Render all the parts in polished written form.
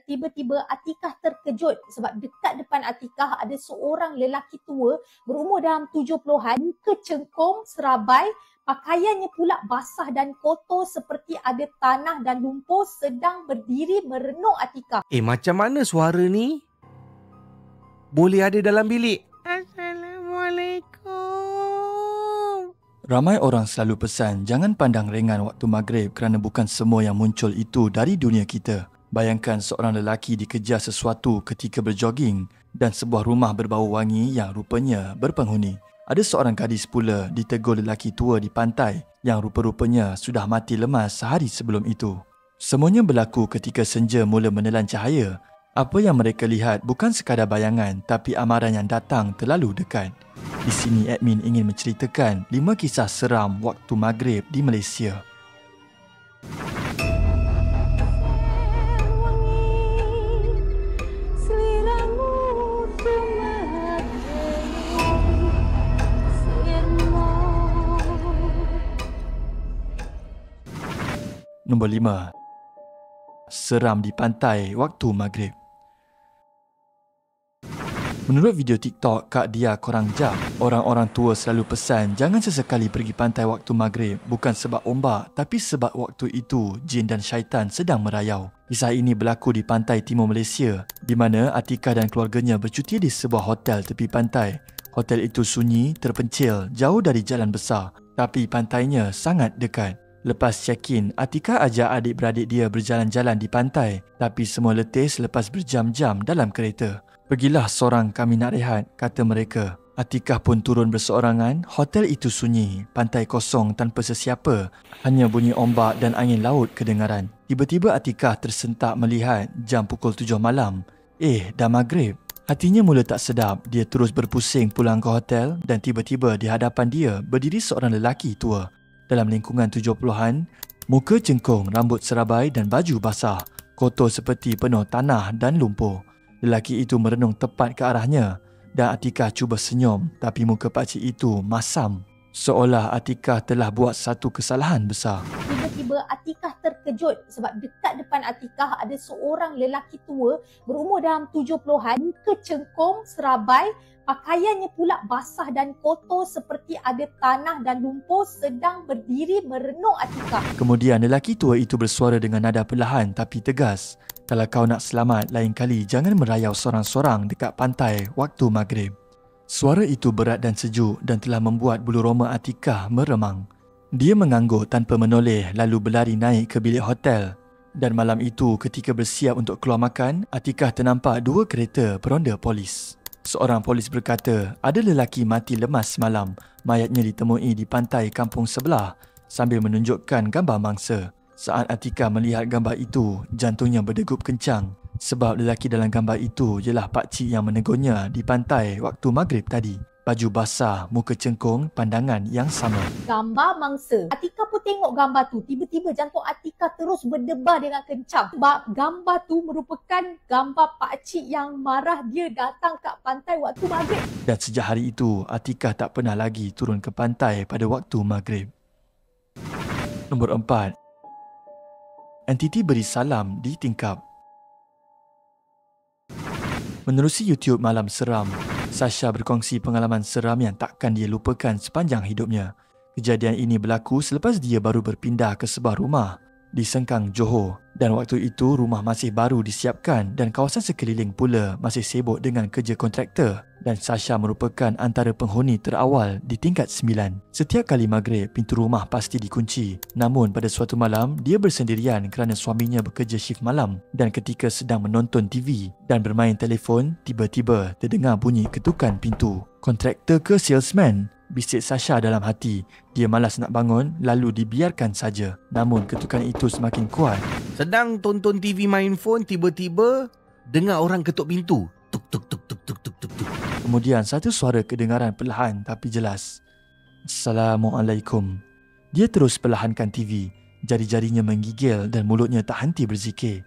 tiba-tiba Atikah terkejut sebab dekat depan Atikah ada seorang lelaki tua berumur dalam 70-an, muka cengkung, serabai, pakaiannya pula basah dan kotor seperti ada tanah dan lumpur, sedang berdiri merenung Atikah. Macam mana suara ni? Boleh ada dalam bilik? Assalamualaikum. Ramai orang selalu pesan jangan pandang ringan waktu maghrib kerana bukan semua yang muncul itu dari dunia kita. Bayangkan seorang lelaki dikejar sesuatu ketika berjoging dan sebuah rumah berbau wangi yang rupanya berpenghuni. Ada seorang gadis pula ditegur lelaki tua di pantai yang rupa-rupanya sudah mati lemas sehari sebelum itu. Semuanya berlaku ketika senja mula menelan cahaya. Apa yang mereka lihat bukan sekadar bayangan tapi amaran yang datang terlalu dekat. Di sini admin ingin menceritakan 5 kisah seram waktu maghrib di Malaysia. Nombor 5. Seram di pantai waktu maghrib. Menurut video TikTok Kak Dia Korang Jap, orang-orang tua selalu pesan jangan sesekali pergi pantai waktu maghrib, bukan sebab ombak tapi sebab waktu itu jin dan syaitan sedang merayau. Kisah ini berlaku di pantai timur Malaysia di mana Atikah dan keluarganya bercuti di sebuah hotel tepi pantai. Hotel itu sunyi, terpencil, jauh dari jalan besar tapi pantainya sangat dekat. Lepas check-in, Atikah ajak adik-beradik dia berjalan-jalan di pantai tapi semua letih selepas berjam-jam dalam kereta. Pergilah sorang, kami nak rehat, kata mereka. Atikah pun turun berseorangan. Hotel itu sunyi, pantai kosong tanpa sesiapa. Hanya bunyi ombak dan angin laut kedengaran. Tiba-tiba Atikah tersentak melihat jam pukul 7 malam. Dah maghrib. Hatinya mula tak sedap. Dia terus berpusing pulang ke hotel dan tiba-tiba di hadapan dia berdiri seorang lelaki tua. Dalam lingkungan 70-an, muka cengkung, rambut serabai dan baju basah. Kotor seperti penuh tanah dan lumpur. Lelaki itu merenung tepat ke arahnya dan Atikah cuba senyum tapi muka pakcik itu masam. Seolah Atikah telah buat satu kesalahan besar. Tiba-tiba Atikah terkejut sebab dekat depan Atikah ada seorang lelaki tua berumur dalam 70-an, muka cengkung, serabai, pakaiannya pula basah dan kotor seperti ada tanah dan lumpur, sedang berdiri merenung Atikah. Kemudian lelaki tua itu bersuara dengan nada perlahan tapi tegas. Kalau kau nak selamat, lain kali jangan merayau sorang-sorang dekat pantai waktu maghrib. Suara itu berat dan sejuk dan telah membuat bulu roma Atikah meremang. Dia mengangguk tanpa menoleh lalu berlari naik ke bilik hotel. Dan malam itu ketika bersiap untuk keluar makan, Atikah ternampak 2 kereta peronda polis. Seorang polis berkata, ada lelaki mati lemas semalam. Mayatnya ditemui di pantai kampung sebelah sambil menunjukkan gambar mangsa. Saat Atikah melihat gambar itu, jantungnya berdegup kencang sebab lelaki dalam gambar itu ialah pakcik yang menegurnya di pantai waktu maghrib tadi. Baju basah, muka cengkung, pandangan yang sama. Gambar mangsa. Atikah pun tengok gambar tu. Tiba-tiba jantung Atikah terus berdebar dengan kencang. Sebab gambar tu merupakan gambar pakcik yang marah dia datang kat pantai waktu maghrib. Dan sejak hari itu, Atikah tak pernah lagi turun ke pantai pada waktu maghrib. Nombor 4. Entiti beri salam di tingkap. Menerusi YouTube Malam Seram, Sasha berkongsi pengalaman seram yang takkan dia lupakan sepanjang hidupnya. Kejadian ini berlaku selepas dia baru berpindah ke sebuah rumah di Sengkang, Johor. Dan waktu itu rumah masih baru disiapkan dan kawasan sekeliling pula masih sibuk dengan kerja kontraktor. Dan Sasha merupakan antara penghuni terawal di tingkat 9. Setiap kali maghrib, pintu rumah pasti dikunci. Namun pada suatu malam, dia bersendirian kerana suaminya bekerja shift malam. Dan ketika sedang menonton TV dan bermain telefon, tiba-tiba terdengar bunyi ketukan pintu. Kontraktor ke salesman? Bisik Sasha dalam hati. Dia malas nak bangun lalu dibiarkan saja. Namun ketukan itu semakin kuat. Sedang tonton TV main phone, tiba-tiba dengar orang ketuk pintu. Tuk tuk tuk tuk tuk tuk tuk tuk. Kemudian satu suara kedengaran perlahan tapi jelas. Assalamualaikum. Dia terus perlahankan TV. Jari-jarinya menggigil dan mulutnya tak henti berzikir.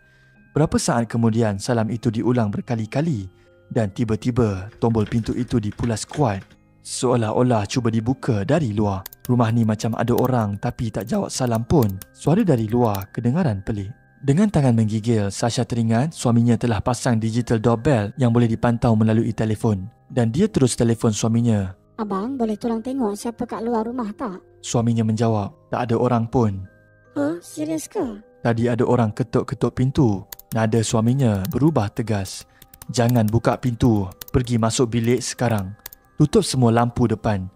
Berapa saat kemudian salam itu diulang berkali-kali. Dan tiba-tiba tombol pintu itu dipulas kuat. Seolah-olah cuba dibuka dari luar. Rumah ni macam ada orang tapi tak jawab salam pun. Suara dari luar kedengaran pelik. Dengan tangan menggigil, Sasha teringat suaminya telah pasang digital doorbell yang boleh dipantau melalui telefon. Dan dia terus telefon suaminya. Abang, boleh tolong tengok siapa kat luar rumah tak? Suaminya menjawab, tak ada orang pun. Serius ke? Tadi ada orang ketuk-ketuk pintu. Nada suaminya berubah tegas. Jangan buka pintu, pergi masuk bilik sekarang. Tutup semua lampu depan.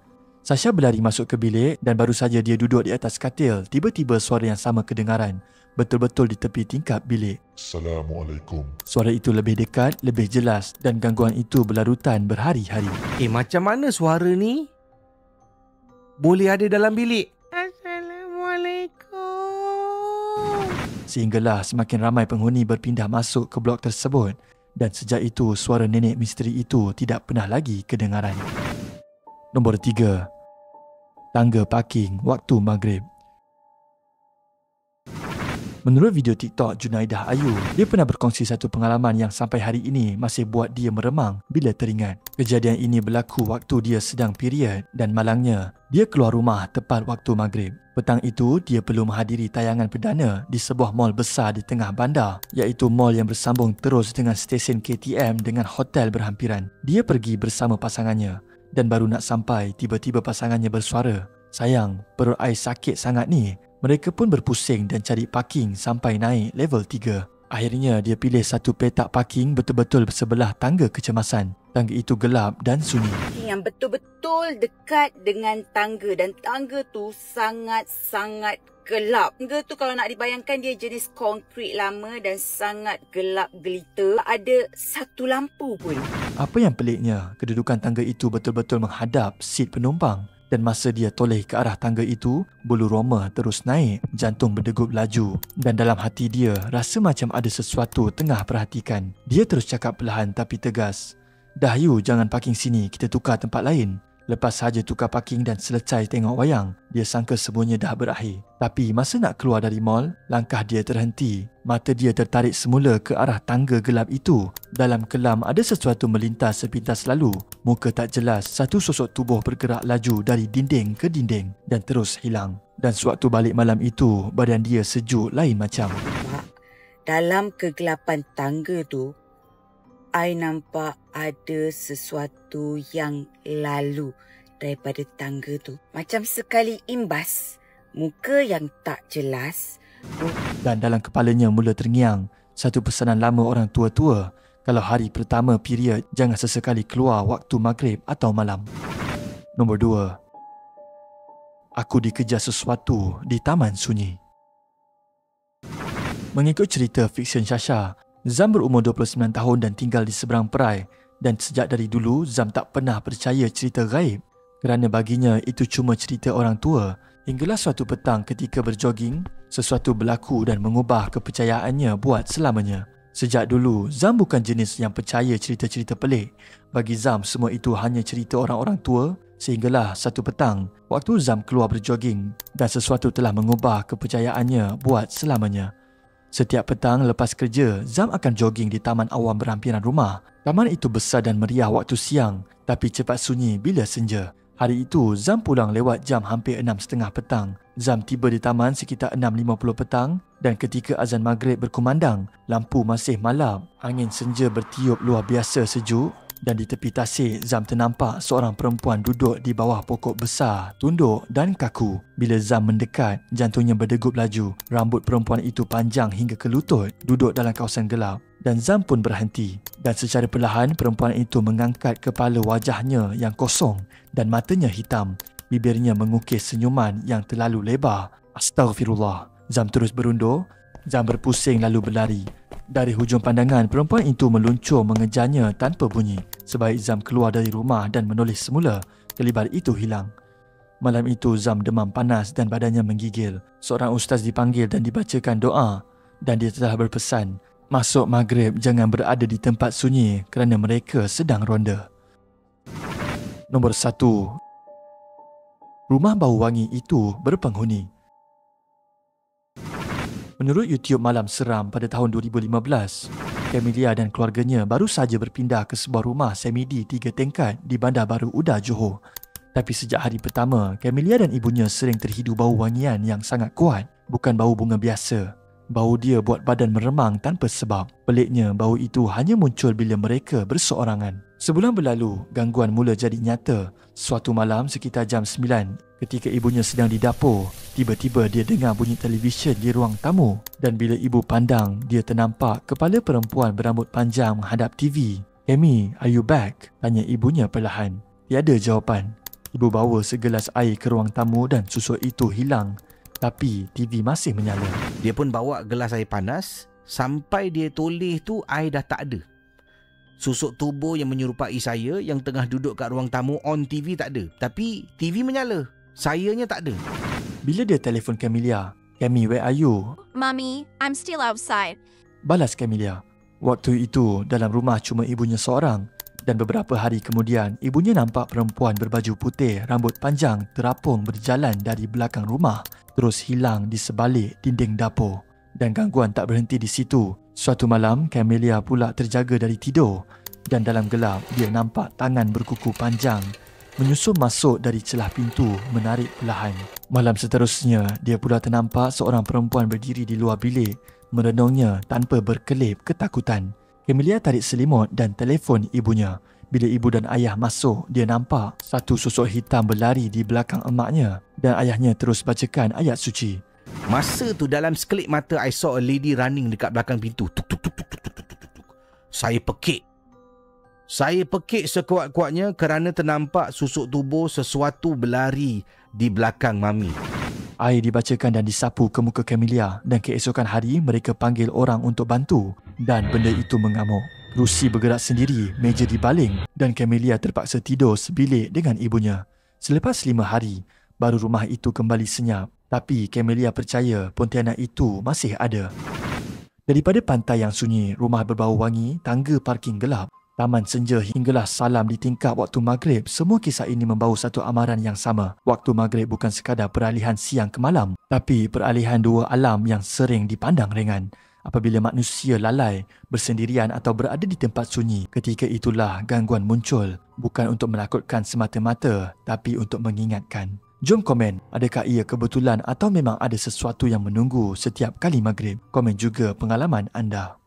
Sasha berlari masuk ke bilik dan baru saja dia duduk di atas katil, tiba-tiba suara yang sama kedengaran. Betul-betul di tepi tingkap bilik. Assalamualaikum. Suara itu lebih dekat, lebih jelas dan gangguan itu berlarutan berhari-hari. Macam mana suara ni boleh ada dalam bilik? Assalamualaikum. Sehinggalah semakin ramai penghuni berpindah masuk ke blok tersebut dan sejak itu suara nenek misteri itu tidak pernah lagi kedengaran. Nombor 3. Tangga parking waktu maghrib. Menurut video TikTok Junaidah Ayu, dia pernah berkongsi satu pengalaman yang sampai hari ini masih buat dia meremang bila teringat. Kejadian ini berlaku waktu dia sedang period dan malangnya, dia keluar rumah tepat waktu maghrib. Petang itu, dia perlu menghadiri tayangan perdana di sebuah mall besar di tengah bandar, iaitu mall yang bersambung terus dengan stesen KTM dengan hotel berhampiran. Dia pergi bersama pasangannya dan baru nak sampai, tiba-tiba pasangannya bersuara, "Sayang, perut I sakit sangat ni." Mereka pun berpusing dan cari parking sampai naik level 3. Akhirnya dia pilih satu petak parking betul-betul sebelah tangga kecemasan. Tangga itu gelap dan sunyi. Yang betul-betul dekat dengan tangga dan tangga tu sangat-sangat gelap. Tangga tu kalau nak dibayangkan dia jenis konkrit lama dan sangat gelap gelita. Ada satu lampu pun. Apa yang peliknya, kedudukan tangga itu betul-betul menghadap seat penumpang. Dan masa dia toleh ke arah tangga itu, bulu roma terus naik, jantung berdegup laju. Dan dalam hati dia, rasa macam ada sesuatu tengah perhatikan. Dia terus cakap perlahan tapi tegas, "Dah you, jangan parking sini, kita tukar tempat lain." Lepas saja tukar parking dan selesai tengok wayang, dia sangka semuanya dah berakhir. Tapi masa nak keluar dari mall, langkah dia terhenti. Mata dia tertarik semula ke arah tangga gelap itu. Dalam kelam ada sesuatu melintas sepintas lalu. Muka tak jelas, satu sosok tubuh bergerak laju dari dinding ke dinding dan terus hilang. Dan sewaktu balik malam itu, badan dia sejuk lain macam. Dalam kegelapan tangga tu, I nampak ada sesuatu yang lalu daripada tangga tu. Macam sekali imbas, muka yang tak jelas. Dan dalam kepalanya mula terngiang satu pesanan lama orang tua-tua. Kalau hari pertama period, jangan sesekali keluar waktu maghrib atau malam. Nombor 2. Aku dikejar sesuatu di taman sunyi. Mengikut cerita fiksyen Sasha, Zam berumur 29 tahun dan tinggal di seberang perai, dan sejak dari dulu Zam tak pernah percaya cerita gaib kerana baginya itu cuma cerita orang tua. Hinggalah suatu petang ketika berjoging, sesuatu berlaku dan mengubah kepercayaannya buat selamanya. Sejak dulu, Zam bukan jenis yang percaya cerita-cerita pelik. Bagi Zam, semua itu hanya cerita orang-orang tua. Sehinggalah satu petang, waktu Zam keluar berjoging dan sesuatu telah mengubah kepercayaannya buat selamanya. Setiap petang lepas kerja, Zam akan jogging di taman awam berhampiran rumah. Taman itu besar dan meriah waktu siang, tapi cepat sunyi bila senja. Hari itu, Zam pulang lewat jam hampir 6.30 petang. Zam tiba di taman sekitar 6.50 petang dan ketika azan maghrib berkumandang, lampu masih malap. Angin senja bertiup luar biasa sejuk dan di tepi tasik, Zam ternampak seorang perempuan duduk di bawah pokok besar, tunduk dan kaku. Bila Zam mendekat, jantungnya berdegup laju. Rambut perempuan itu panjang hingga ke lutut, duduk dalam kawasan gelap. Dan Zam pun berhenti. Dan secara perlahan, perempuan itu mengangkat kepala wajahnya yang kosong dan matanya hitam. Bibirnya mengukis senyuman yang terlalu lebar. Astaghfirullah. Zam terus berundur. Zam berpusing lalu berlari. Dari hujung pandangan, perempuan itu meluncur mengejarnya tanpa bunyi. Sebaik Zam keluar dari rumah dan menoleh semula, kelibar itu hilang. Malam itu Zam demam panas dan badannya menggigil. Seorang ustaz dipanggil dan dibacakan doa dan dia telah berpesan, masuk maghrib jangan berada di tempat sunyi kerana mereka sedang ronda. Nombor 1. Rumah bau wangi itu berpenghuni. Menurut YouTube Malam Seram pada tahun 2015, Camelia dan keluarganya baru saja berpindah ke sebuah rumah semidi 3 tingkat di Bandar Baru Uda, Johor. Tapi sejak hari pertama, Camelia dan ibunya sering terhidu bau wangian yang sangat kuat, bukan bau bunga biasa. Bau dia buat badan meremang tanpa sebab. Peliknya, bau itu hanya muncul bila mereka berseorangan. Sebulan berlalu, gangguan mula jadi nyata. Suatu malam sekitar jam 9, ketika ibunya sedang di dapur, tiba-tiba dia dengar bunyi televisyen di ruang tamu. Dan bila ibu pandang, dia ternampak kepala perempuan berambut panjang menghadap TV. "Amy, are you back?" tanya ibunya perlahan. Tiada jawapan. Ibu bawa segelas air ke ruang tamu dan susuk itu hilang. Tapi TV masih menyala. Dia pun bawa gelas air panas. Sampai dia toleh tu, air dah tak ada. Susuk tubuh yang menyerupai saya yang tengah duduk kat ruang tamu on TV tak ada. Tapi TV menyala. Sayanya tak ada. Bila dia telefon Camelia, "Cammy, where are you?" Mommy, I'm still outside. balas Camelia. Waktu itu, dalam rumah cuma ibunya seorang. Dan beberapa hari kemudian, ibunya nampak perempuan berbaju putih, rambut panjang, terapung berjalan dari belakang rumah, terus hilang di sebalik dinding dapur. Dan gangguan tak berhenti di situ. Suatu malam, Camelia pula terjaga dari tidur. Dan dalam gelap, dia nampak tangan berkuku panjang menyusup masuk dari celah pintu, menarik perlahan. Malam seterusnya, dia pula ternampak seorang perempuan berdiri di luar bilik, merenungnya tanpa berkelip ketakutan. Camelia tarik selimut dan telefon ibunya. Bila ibu dan ayah masuk, dia nampak satu sosok hitam berlari di belakang emaknya dan ayahnya terus bacakan ayat suci. Masa tu dalam sekelip mata, I saw a lady running dekat belakang pintu. Tuk, tuk, tuk, tuk, tuk, tuk, tuk, tuk. Saya pekik. Saya pekik sekuat-kuatnya kerana ternampak susuk tubuh sesuatu berlari di belakang mami. Air dibacakan dan disapu ke muka Camelia dan keesokan hari mereka panggil orang untuk bantu dan benda itu mengamuk. Kerusi bergerak sendiri, meja dibaling dan Camelia terpaksa tidur sebilik dengan ibunya. Selepas 5 hari, baru rumah itu kembali senyap. Tapi Camelia percaya pontianak itu masih ada. Daripada pantai yang sunyi, rumah berbau wangi, tangga parking gelap, taman senja hinggalah salam di tingkap waktu maghrib, semua kisah ini membawa satu amaran yang sama. Waktu maghrib bukan sekadar peralihan siang ke malam, tapi peralihan dua alam yang sering dipandang ringan. Apabila manusia lalai, bersendirian atau berada di tempat sunyi, ketika itulah gangguan muncul. Bukan untuk menakutkan semata-mata, tapi untuk mengingatkan. Jom komen, adakah ia kebetulan atau memang ada sesuatu yang menunggu setiap kali maghrib? Komen juga pengalaman anda.